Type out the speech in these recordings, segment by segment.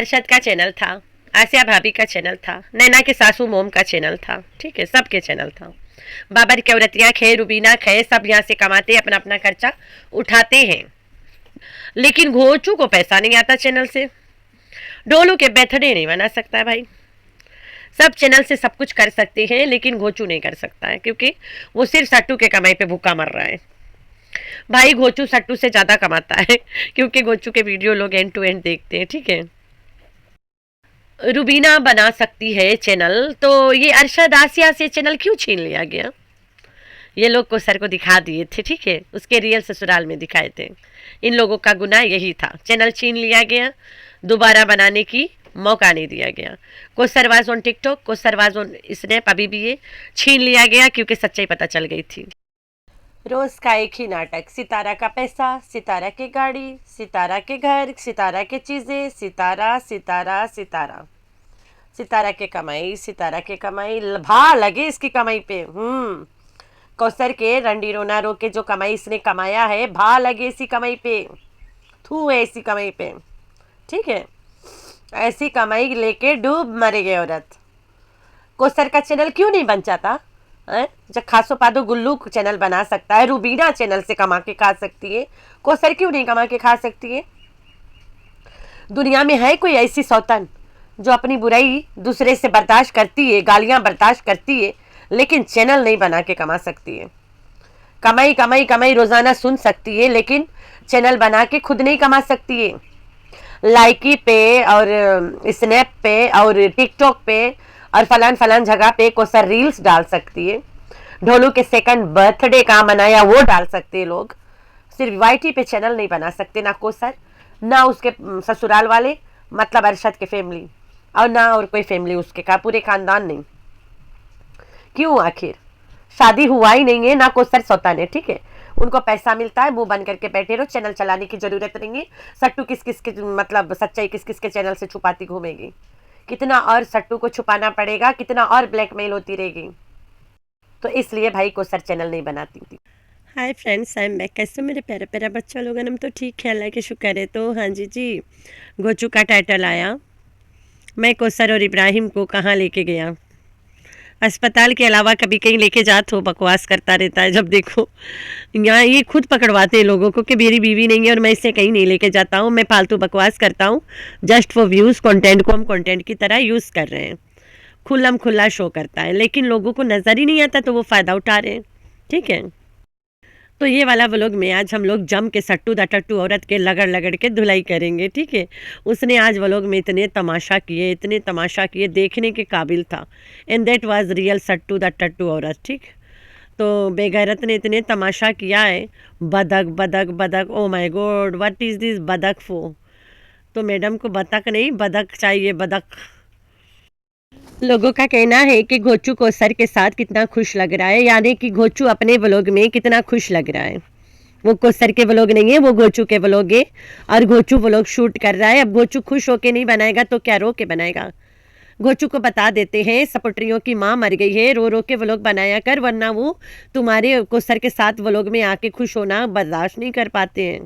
अरशद का चैनल था, आसिया भाभी का चैनल था, नैना के सासू मोम का चैनल था, ठीक है, सबके चैनल था। बाबर की औरतियाँ खे, रुबीना खे, सब यहाँ से कमाते अपना अपना खर्चा उठाते हैं। लेकिन घोचू को पैसा नहीं आता चैनल से। डोलू के बर्थडे नहीं बना सकता है भाई। सब चैनल से सब कुछ कर सकते हैं, लेकिन घोचू नहीं कर सकता है, क्योंकि वो सिर्फ सट्टू के कमाई पे भूखा मर रहा है। भाई घोचू सट्टू से ज़्यादा कमाता है, क्योंकि घोचू के वीडियो लोग एंड टू एंड देखते हैं, ठीक है। रुबीना बना सकती है चैनल, तो ये अरशद आसिया से चैनल क्यों छीन लिया गया? ये लोग को सर को दिखा दिए थे, ठीक है, उसके रियल ससुराल में दिखाए थे। इन लोगों का गुनाह यही था, चैनल छीन लिया गया, दोबारा बनाने की मौका नहीं दिया गया। Kausar was on TikTok, Kausar was on snap, अभी भी ये छीन लिया गया क्योंकि सच्चाई पता चल गई थी। रोज का एक ही नाटक, सितारा का पैसा, सितारा की गाड़ी, सितारा के घर, सितारा के चीजें, सितारा सितारा सितारा, सितारा के कमाई, सितारा के कमाई, भा लगे इसकी कमाई पे। कौसर के रंडी रोना रो के जो कमाई इसने कमाया है, भा लगे इसी कमाई पे, थू है इसी कमाई पे, ठीक है। ऐसी कमाई लेके डूब मरेगी औरत। कौसर का चैनल क्यों नहीं बन जाता? जब खासो पादो गुल्लू चैनल बना सकता है, रूबीना चैनल से कमा के खा सकती है, कौसर क्यों नहीं कमा के खा सकती है? दुनिया में है कोई ऐसी सौतन जो अपनी बुराई दूसरे से बर्दाश्त करती है, गालियां बर्दाश्त करती है, लेकिन चैनल नहीं बना के कमा सकती है? कमाई कमाई कमाई रोजाना सुन सकती है, लेकिन चैनल बना के खुद नहीं कमा सकती है। लाइकी पे और स्नैप पे और टिकटॉक पे और फलान फलान जगह पे कोसर रील्स डाल सकती है। ढोलू के सेकंड बर्थडे कहाँ मनाया वो डाल सकते हैं लोग, सिर्फ वाईटी पे चैनल नहीं बना सकते, ना कोसर, ना उसके ससुराल वाले, मतलब अरशद के फैमिली, और ना और कोई फैमिली उसके का, पूरे खानदान नहीं। क्यों? आखिर शादी हुआ ही नहीं है, ना कोसर सौतन है, ठीक है। उनको पैसा मिलता है, मुंह बंद करके बैठे रहो, चैनल चलाने की जरूरत नहीं है। सट्टू किस किस के मतलब सच्चाई किस किस के चैनल से छुपाती घूमेगी? कितना और सट्टू को छुपाना पड़ेगा, कितना और ब्लैकमेल होती रहेगी। तो इसलिए भाई कोसर चैनल नहीं बनाती थी। Hi friends, I am back. कैसे मेरे प्यारे प्यारा बच्चा लोग, हम तो ठीक है, अल्लाह के शुक्र है। तो हाँ जी, गोचू का टाइटल आया, मैं कोसर और इब्राहिम को कहाँ लेके गया। अस्पताल के अलावा कभी कहीं लेके जा तो बकवास करता रहता है। जब देखो यहाँ ये खुद पकड़वाते हैं लोगों को कि मेरी बीवी नहीं है और मैं इसे कहीं नहीं लेके जाता हूँ, मैं फालतू बकवास करता हूँ जस्ट फॉर व्यूज़। कंटेंट को हम कंटेंट की तरह यूज़ कर रहे हैं, खुल्लम खुल्ला शो करता है, लेकिन लोगों को नज़र ही नहीं आता तो वो फ़ायदा उठा रहे हैं, ठीक है। तो ये वाला व्लॉग में आज हम लोग जम के सट्टू द टट्टू औरत के लगड़ लगड़ के धुलाई करेंगे, ठीक है। उसने आज व्लॉग में इतने तमाशा किए, इतने तमाशा किए, देखने के काबिल था। And that was real Sattu the टट्टू औरत, ठीक। तो बेगैरत ने इतने तमाशा किया है, बदक बदक बदक, oh my God what is this बदक फो। तो मैडम को बतख नहीं बदक चाहिए, बदक। लोगों का कहना है कि घोचू कोसर के साथ कितना खुश लग रहा है, यानी कि घोचू अपने व्लॉग में कितना खुश लग रहा है। वो कोसर के व्लॉग नहीं है, वो घोचू के व्लॉग है, और घोचू व्लॉग शूट कर रहा है। अब घोचू खुश होके नहीं बनाएगा तो क्या रो के बनाएगा? घोचू को बता देते हैं सपोर्टरियों की माँ मर गई है, रो रो के व्लॉग बनाया कर, वरना वो तुम्हारे कोसर के साथ व्लॉग में आके खुश होना बर्दाश्त नहीं कर पाते हैं।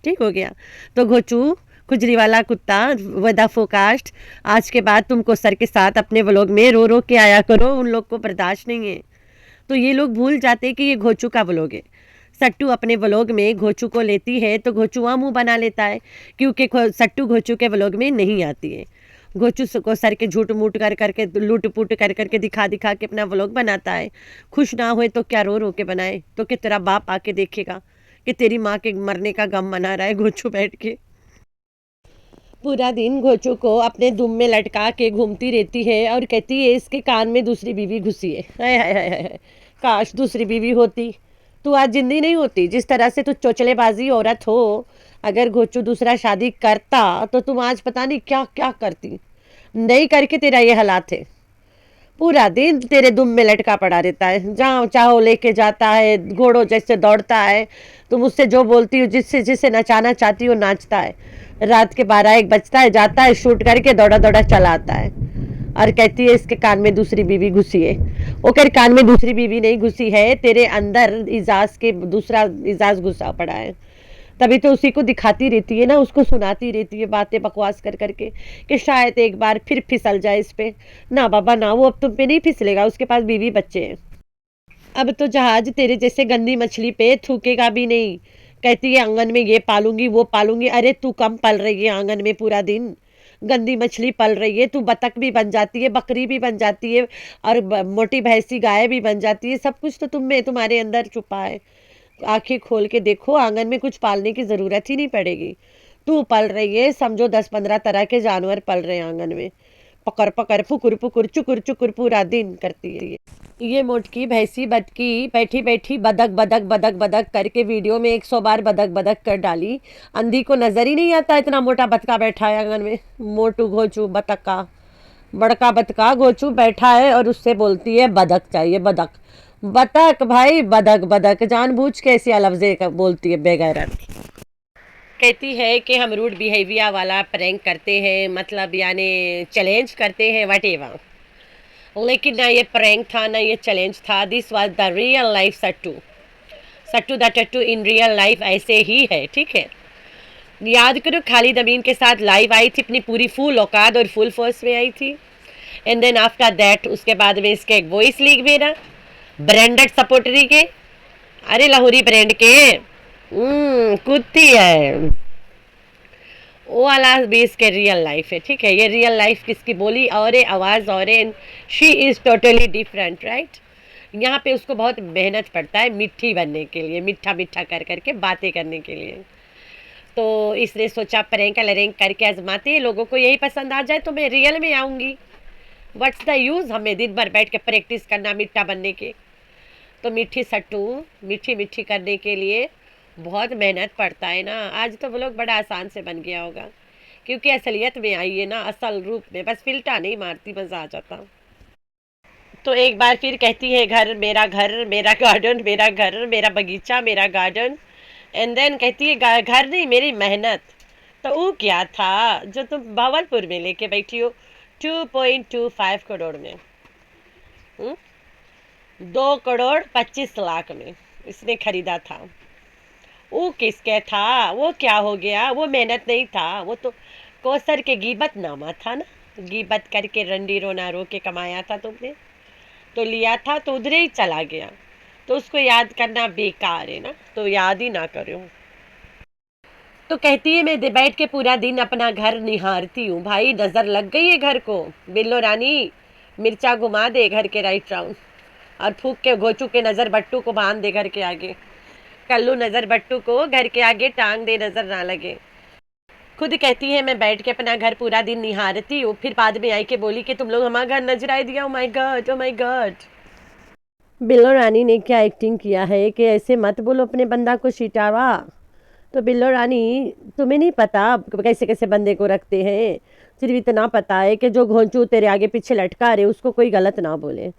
ठीक हो गया। तो घोचू खुजली वाला कुत्ता वदा फोकास्ट, आज के बाद तुम कोसर के साथ अपने व्लॉग में रो रो के आया करो, उन लोग को बर्दाश्त नहीं है। तो ये लोग भूल जाते कि ये घोचू का व्लॉग है। सट्टू अपने व्लॉग में घोचू को लेती है तो घोचू वहाँ मुँह बना लेता है, क्योंकि सट्टू घोचू के व्लॉग में नहीं आती है। घोचू को सर के झूठ मूठ कर करके लूट पुट कर करके दिखा दिखा के अपना व्लॉग बनाता है। खुश ना होए तो क्या रो रो के बनाए? तो कि तेरा बाप आके देखेगा कि तेरी माँ के मरने का गम मना रहा है घोचू बैठ के। पूरा दिन घोचू को अपने दुम में लटका के घूमती रहती है और कहती है इसके कान में दूसरी बीवी घुसी है। हाय हाय हाय हाय, काश दूसरी बीवी होती। तू आज जिंदी नहीं होती। जिस तरह से तू चोचलेबाजी औरत हो, अगर घोचू दूसरा शादी करता तो तुम आज पता नहीं क्या क्या करती। नहीं करके तेरा ये हालात है। पूरा दिन तेरे दुम में लटका पड़ा रहता है, जहाँ चाहो लेके जाता है, घोड़ों जैसे दौड़ता है। तुम उससे जो बोलती हो, जिससे जिसे नचाना चाहती हो नाचता है। रात के 12-1 बजता है, जाता है शूट करके दौड़ा दौड़ा चला आता है और कहती है इसके कान में दूसरी बीवी घुसी है। ओकर कान में दूसरी बीवी नहीं घुसी है, तेरे अंदर इजाज के दूसरा इजाज घुसा पड़ा है। तभी तो उसी को दिखाती रहती है ना, उसको सुनाती रहती है बातें बकवास कर करके कि शायद एक बार फिर फिसल जाए इस पे। ना बाबा ना, वो अब तुम पे नहीं फिसलेगा, उसके पास बीवी बच्चे हैं। अब तो जहाज तेरे जैसे गंदी मछली पे थूकेगा भी नहीं। कहती है आंगन में ये पालूंगी वो पालूंगी। अरे तू कम पल रही है आंगन में पूरा दिन, गंदी मछली पल रही है। तू बतख भी बन जाती है, बकरी भी बन जाती है, और मोटी भैंसी गाय भी बन जाती है। सब कुछ तो तुम में तुम्हारे अंदर छुपा है। आंखें खोल के देखो, आंगन में कुछ पालने की जरूरत ही नहीं पड़ेगी। तू पल रही है, समझो 10-15 तरह के जानवर पल रहे हैं आंगन में। पकड़ पकड़ फुकुर फुकुर चुकुर चुकुर पूरा दिन करती है ये मोटकी भैंसी बदकी बैठी बैठी बदक बदक बदक बदक करके वीडियो में 100 बार बदक बदक कर डाली। अंधी को नजर ही नहीं आता इतना मोटा बतका बैठा है आंगन में। मोटू घोचू बतका, बड़का बतका घोचू बैठा है और उससे बोलती है बदक चाहिए बदक। बतक भाई, बदक बदक जानबूझ के ऐसी लफ्जे बोलती है बेगैरत। कहती है कि हम रूड बिहेवियर वाला प्रैंक करते हैं, मतलब यानी चैलेंज करते हैं वट एवर। लेकिन ना ये प्रैंक था ना ये चैलेंज था, this was the real life Sattu. Sattu the टट्टू इन रियल लाइफ ऐसे ही है, ठीक है। याद करो खालिद अमीन के साथ लाइव आई थी, अपनी पूरी फुल औकात और फुल फोर्स में आई थी। एंड देन आफ्टर दैट उसके बाद में इसके एक वॉइस लीक भी ना, ब्रांडेड सपोर्टरी के, अरे लाहौरी ब्रांड के कुत्ती है वो वाला भी इसके रियल लाइफ है, ठीक है। ये रियल लाइफ किसकी बोली और आवाज़ और she is totally different, right. यहाँ पे उसको बहुत मेहनत पड़ता है मिट्टी बनने के लिए, मीठा मीठा कर करके बातें करने के लिए। तो इसने सोचा प्रैंक लरेंक करके आजमाते हैं, लोगों को यही पसंद आ जाए तो मैं रियल में आऊँगी। व्हाट्स द यूज़ हमें दिन भर बैठ के प्रैक्टिस करना मीठा बनने के। तो मीठी सट्टू मीठी मीठी करने के लिए बहुत मेहनत पड़ता है ना। आज तो वो लोग बड़ा आसान से बन गया होगा क्योंकि असलियत में आई है ना, असल रूप में, बस फिल्टा नहीं मारती, मज़ा आ जाता। तो एक बार फिर कहती है घर मेरा गार्डन, मेरा घर मेरा बगीचा मेरा गार्डन। एंड देन कहती है घर नहीं मेरी मेहनत। तो वो क्या था जो तुम भावलपुर में लेके बैठी हो 2.25 करोड़ में, 2 करोड़ 25 लाख में इसने खरीदा था। वो किसके था, वो क्या हो गया, वो मेहनत नहीं था, वो तो कौसर के गीबत नामा था ना। गीबत करके रंडी रोना रो के कमाया था तुमने, तो लिया था तो उधर ही चला गया। तो उसको याद करना बेकार है ना, तो याद ही ना करो। तो कहती है मैं बैठ के पूरा दिन अपना घर निहारती हूँ। भाई नज़र लग गई है घर को, बिल्लो रानी मिर्चा घुमा दे घर के राइट राउंड, और फूक के घोचू के नज़र बट्टू को बांध दे घर के आगे। कल्लू नज़र बट्टू को घर के आगे टांग दे, नज़र ना लगे। खुद कहती है मैं बैठ के अपना घर पूरा दिन निहारती हूँ, फिर बाद में आई के बोली कि तुम लोग हमारा घर नजराए दिया। Oh my God, oh my God. बिल्लो रानी ने क्या एक्टिंग किया है कि ऐसे मत बोलो अपने बंदा को शिटावा। तो बिल्लो रानी तुम्हें नहीं पता कैसे कैसे बंदे को रखते हैं, सिर्फ इतना पता है कि जो घोंचू तेरे आगे पीछे लटका रहे उसको कोई गलत ना बोले।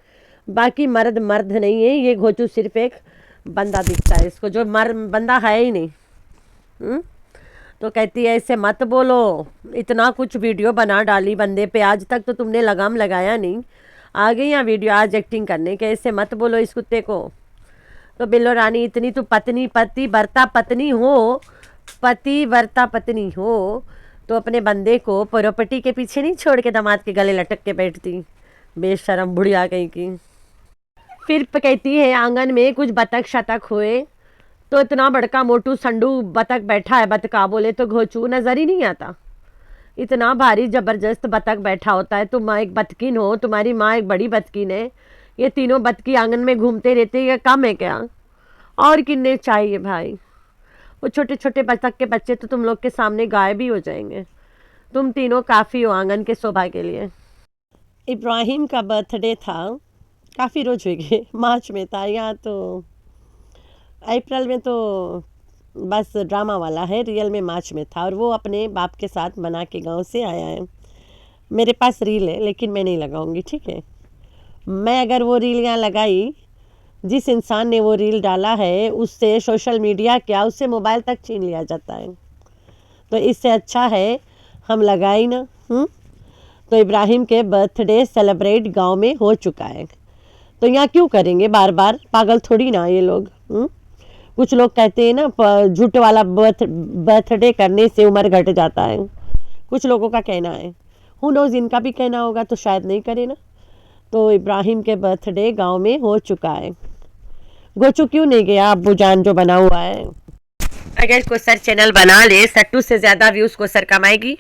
बाकी मर्द मर्द नहीं है, ये घोंचू सिर्फ एक बंदा दिखता है इसको, जो बंदा है ही नहीं। तो कहती है ऐसे मत बोलो, इतना कुछ वीडियो बना डाली बंदे पे, आज तक तो तुमने लगाम लगाया नहीं, आ गई यहाँ वीडियो आज एक्टिंग करने के, ऐसे मत बोलो इस कुत्ते को। तो बिल्लो रानी इतनी तो पति वर्ता पत्नी हो, पति वर्ता पत्नी हो तो अपने बंदे को प्रॉपर्टी के पीछे नहीं छोड़ के दामाद के गले लटक के बैठती, बेशरम बुढ़िया कहीं की। फिर कहती है आंगन में कुछ बतख शतक हुए तो इतना बड़का मोटू संडू बतख बैठा है, बतका बोले तो घोचू नजर ही नहीं आता। इतना भारी जबरदस्त बतख बैठा होता है, तुम एक बतकीन हो, तुम्हारी माँ एक बड़ी बतकीन है, ये तीनों बतकी आंगन में घूमते रहते, ये कम है क्या? और किन्ने चाहिए भाई? वो छोटे छोटे बतख के बच्चे तो तुम लोग के सामने गायब ही हो जाएंगे। तुम तीनों काफ़ी हो आंगन के शोभा के लिए। इब्राहिम का बर्थडे था, काफ़ी रोज हो गए, मार्च में था, यहाँ तो अप्रैल में तो बस ड्रामा वाला है, रियल में मार्च में था। और वो अपने बाप के साथ मना के गांव से आया है। मेरे पास रील है लेकिन मैं नहीं लगाऊंगी, ठीक है। मैं अगर वो रील यहाँ लगाई, जिस इंसान ने वो रील डाला है उससे सोशल मीडिया क्या, उससे मोबाइल तक छीन लिया जाता है। तो इससे अच्छा है हम लगाई ना। तो इब्राहिम के बर्थडे सेलिब्रेट गांव में हो चुका है, तो यहाँ क्यों करेंगे बार बार, पागल थोड़ी ना ये लोग। कुछ लोग कहते हैं ना झूठ वाला बर्थडे करने से उम्र घट जाता है, कुछ लोगों का कहना है। हु नोज, इनका भी कहना होगा तो शायद नहीं करे ना। तो इब्राहिम के बर्थडे गांव में हो चुका है। गोचू क्यों नहीं गया अब्बू जान जो बना हुआ है। अगर कोसर चैनल बना ले, सट्टू से ज़्यादा व्यूज़ कोसर कमाएगी,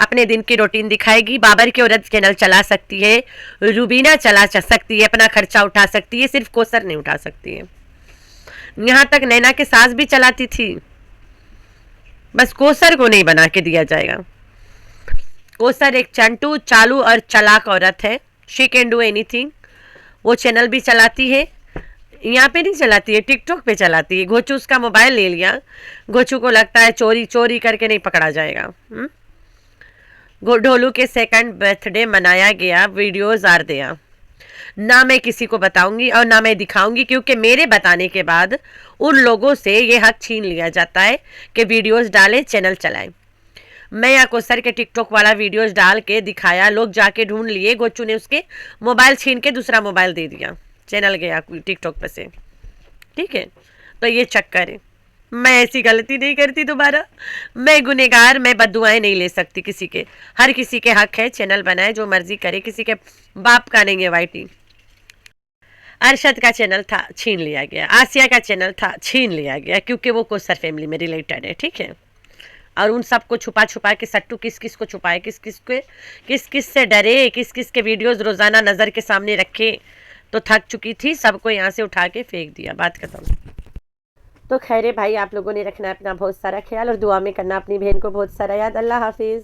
अपने दिन की रूटीन दिखाएगी। बाबर की औरत चैनल चला सकती है, रूबीना चला सकती है, अपना खर्चा उठा सकती है, सिर्फ कोसर नहीं उठा सकती है। यहाँ तक नैना के सास भी चलाती थी, बस कोसर को नहीं बना के दिया जाएगा। कोसर एक चंटू, चालू और चालाक औरत है। She can do anything. वो चैनल भी चलाती है, यहाँ पे नहीं चलाती है, टिकटॉक पे चलाती है। गोचू उसका मोबाइल ले लिया, गोचू को लगता है चोरी चोरी करके नहीं पकड़ा जाएगा। ढोलू के सेकंड बर्थडे मनाया गया, वीडियोस आ दिया। ना मैं किसी को बताऊंगी और ना मैं दिखाऊंगी, क्योंकि मेरे बताने के बाद उन लोगों से ये हक छीन लिया जाता है कि वीडियोस डालें, चैनल चलाएं। मैं या कोसर के टिकटॉक वाला वीडियोस डाल के दिखाया, लोग जाके ढूंढ लिए, गोचू ने उसके मोबाइल छीन के दूसरा मोबाइल दे दिया, चैनल गया टिकटॉक पे से। ठीक है, तो ये चक्कर है। मैं ऐसी गलती नहीं करती दोबारा। मैं गुनहगार, मैं बद्दुआएं नहीं ले सकती किसी के। हर किसी के हक है, चैनल बनाए, जो मर्जी करे, किसी के बाप का नहीं है वाइटी। अरशद का चैनल था, छीन लिया गया। आसिया का चैनल था, छीन लिया गया, क्योंकि वो कोसर फैमिली में रिलेटेड है। ठीक है, और उन सबको छुपा छुपा के सट्टू किस किस को छुपाए, किस किस से डरे, किस किस के वीडियोस रोजाना नज़र के सामने रखे। तो थक चुकी थी, सबको यहाँ से उठा के फेंक दिया, बात खत्म। तो खैर भाई, आप लोगों ने रखना अपना बहुत सारा ख्याल और दुआ में करना अपनी बहन को बहुत सारा याद। अल्लाह हाफिज़।